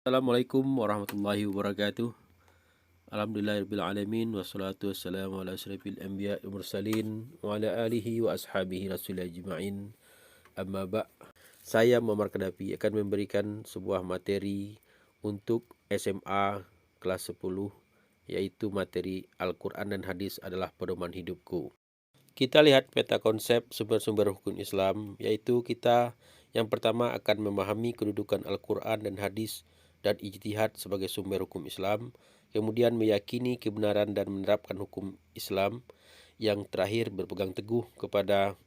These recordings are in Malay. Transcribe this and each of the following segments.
Assalamualaikum warahmatullahi wabarakatuh. Alhamdulillahirrabbilalamin. Wassalatu wassalamu ala asyrafil anbiya wal mursalin wa ala alihi wa ashabihi rasulillah ajma'in. Amma ba'. Saya Muhammad Kadapi akan memberikan sebuah materi untuk SMA kelas 10, yaitu materi Al-Quran dan Hadis adalah pedoman hidupku. Kita lihat peta konsep sumber-sumber hukum Islam, yaitu kita yang pertama akan memahami kedudukan Al-Quran dan Hadis dan ijtihad sebagai sumber hukum Islam, kemudian meyakini kebenaran dan menerapkan hukum Islam, yang terakhir berpegang teguh kepada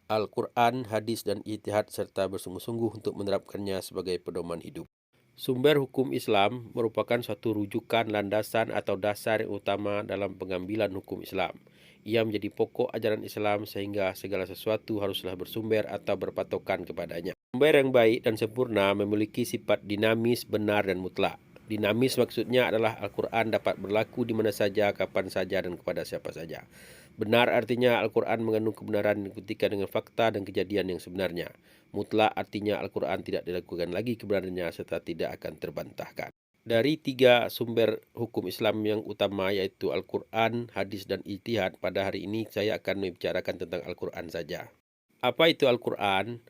Al-Quran, Hadis, dan ijtihad serta bersungguh-sungguh untuk menerapkannya sebagai pedoman hidup. Sumber hukum Islam merupakan suatu rujukan, landasan, atau dasar yang utama dalam pengambilan hukum Islam. Ia menjadi pokok ajaran Islam sehingga segala sesuatu haruslah bersumber atau berpatokan kepadanya. Sumber yang baik dan sempurna memiliki sifat dinamis, benar, dan mutlak. Dinamis maksudnya adalah Al-Quran dapat berlaku di mana saja, kapan saja, dan kepada siapa saja. Benar artinya Al-Quran mengandung kebenaran yang dibuktikan dengan fakta dan kejadian yang sebenarnya. Mutlak artinya Al-Quran tidak diragukan lagi kebenarannya serta tidak akan terbantahkan. Dari tiga sumber hukum Islam yang utama, yaitu Al-Quran, Hadis, dan Ijtihad, pada hari ini saya akan membicarakan tentang Al-Quran saja. Apa itu Al-Quran?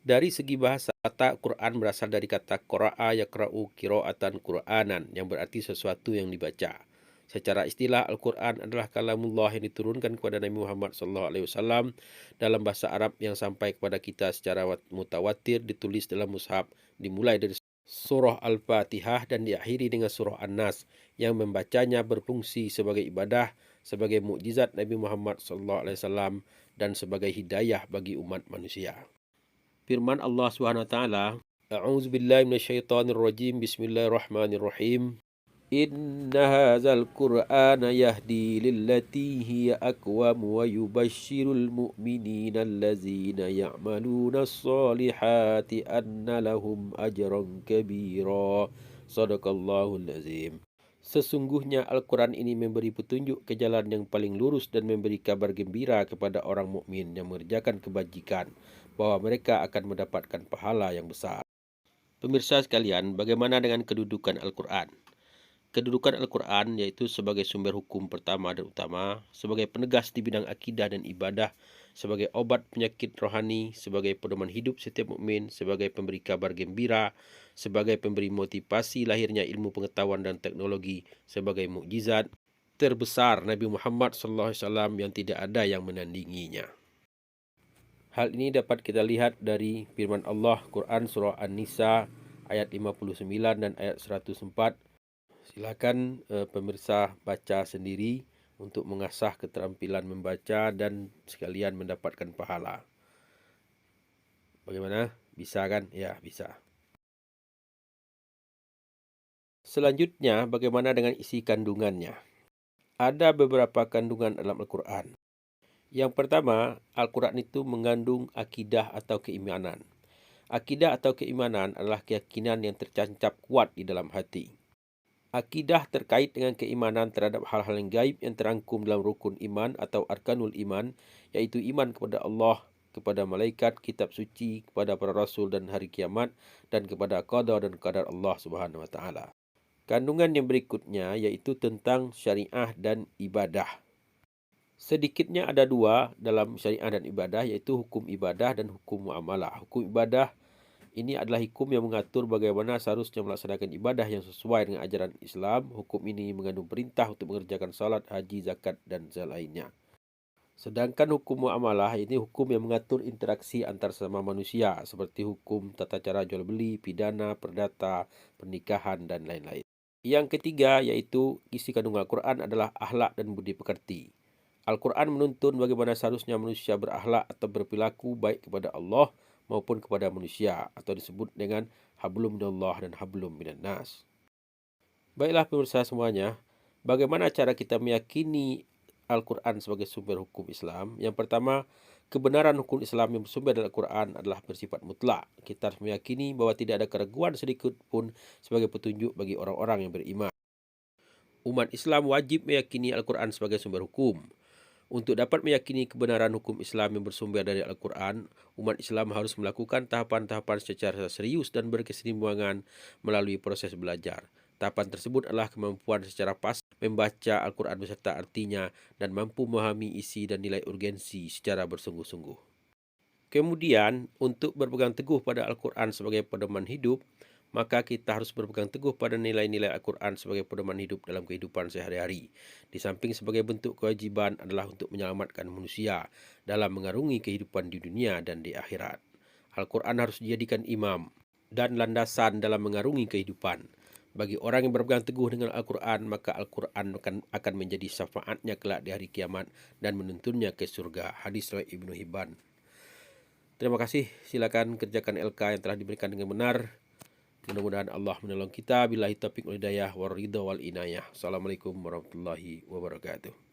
Dari segi bahasa, kata Quran berasal dari kata qara'a yaqra'u qira'atan Qur'anan, yang berarti sesuatu yang dibaca. Secara istilah, Al-Quran adalah kalamullah yang diturunkan kepada Nabi Muhammad SAW dalam bahasa Arab yang sampai kepada kita secara mutawatir, ditulis dalam mushaf, dimulai dari surah Al-Fatihah dan diakhiri dengan surah An-Nas, yang membacanya berfungsi sebagai ibadah, sebagai mukjizat Nabi Muhammad SAW, dan sebagai hidayah bagi umat manusia. Firman Allah Subhanahu wa taala, A'udzu billahi minasyaitonir rajim. Bismillahirrahmanirrahim. Inna hadzal Qur'ana yahdi lillati hiya aqwam wa yubashshirul mu'minina allazina ya'maluna as-solihati anna lahum ajran kabira. Shadaqallahul azim. Sesungguhnya Al-Quran ini memberi petunjuk ke jalan yang paling lurus dan memberi kabar gembira kepada orang mukmin yang mengerjakan kebajikan, bahwa mereka akan mendapatkan pahala yang besar. Pemirsa sekalian, bagaimana dengan kedudukan Al-Quran? Kedudukan Al-Quran yaitu sebagai sumber hukum pertama dan utama, sebagai penegas di bidang akidah dan ibadah, sebagai obat penyakit rohani, sebagai pedoman hidup setiap mukmin, sebagai pemberi kabar gembira, sebagai pemberi motivasi lahirnya ilmu pengetahuan dan teknologi, sebagai mukjizat terbesar Nabi Muhammad SAW yang tidak ada yang menandinginya. Hal ini dapat kita lihat dari firman Allah Quran surah An-Nisa ayat 59 dan ayat 104. Silakan pemirsa baca sendiri untuk mengasah keterampilan membaca dan sekalian mendapatkan pahala. Bagaimana? Bisa kan? Ya, bisa. Selanjutnya, bagaimana dengan isi kandungannya? Ada beberapa kandungan dalam Al-Quran. Yang pertama, Al-Quran itu mengandung akidah atau keimanan. Akidah atau keimanan adalah keyakinan yang tercancap kuat di dalam hati. Akidah terkait dengan keimanan terhadap hal-hal yang gaib yang terangkum dalam rukun iman atau arkanul iman, yaitu iman kepada Allah, kepada malaikat, kitab suci, kepada para rasul dan hari kiamat, dan kepada qada dan qadar Allah Subhanahu wa taala. Kandungan yang berikutnya yaitu tentang syariah dan ibadah. Sedikitnya ada dua dalam syariah dan ibadah, yaitu hukum ibadah dan hukum muamalah. Hukum ibadah ini adalah hukum yang mengatur bagaimana seharusnya melaksanakan ibadah yang sesuai dengan ajaran Islam. Hukum ini mengandung perintah untuk mengerjakan salat, haji, zakat, dan selainnya. Sedangkan hukum muamalah ini hukum yang mengatur interaksi antar sesama manusia, seperti hukum tata cara jual beli, pidana, perdata, pernikahan, dan lain-lain. Yang ketiga yaitu isi kandungan Al-Quran adalah akhlak dan budi pekerti. Al-Quran menuntun bagaimana seharusnya manusia berakhlak atau berperilaku baik kepada Allah maupun kepada manusia, atau disebut dengan hablum minallah dan hablum minan nas. Baiklah pemirsa semuanya, bagaimana cara kita meyakini Al-Quran sebagai sumber hukum Islam? Yang pertama, kebenaran hukum Islam yang bersumber dari Al-Quran adalah bersifat mutlak. Kita harus meyakini bahwa tidak ada keraguan sedikit pun sebagai petunjuk bagi orang-orang yang beriman. Umat Islam wajib meyakini Al-Quran sebagai sumber hukum. Untuk dapat meyakini kebenaran hukum Islam yang bersumber dari Al-Quran, umat Islam harus melakukan tahapan-tahapan secara serius dan berkesinambungan melalui proses belajar. Tahapan tersebut adalah kemampuan secara pas membaca Al-Quran beserta artinya dan mampu memahami isi dan nilai urgensi secara bersungguh-sungguh. Kemudian, untuk berpegang teguh pada Al-Quran sebagai pedoman hidup, maka kita harus berpegang teguh pada nilai-nilai Al-Quran sebagai pedoman hidup dalam kehidupan sehari-hari. Di samping sebagai bentuk kewajiban adalah untuk menyelamatkan manusia dalam mengarungi kehidupan di dunia dan di akhirat. Al-Quran harus dijadikan imam dan landasan dalam mengarungi kehidupan. Bagi orang yang berpegang teguh dengan Al-Quran, maka Al-Quran akan menjadi syafaatnya kelak di hari kiamat dan menuntunnya ke surga. Hadis riwayat Ibnu Hibban. Terima kasih. Silakan kerjakan LK yang telah diberikan dengan benar. Mudah-mudahan Allah menolong kita. Billahi taufiq wal hidayah wal ridha wal inayah. Assalamualaikum warahmatullahi wabarakatuh.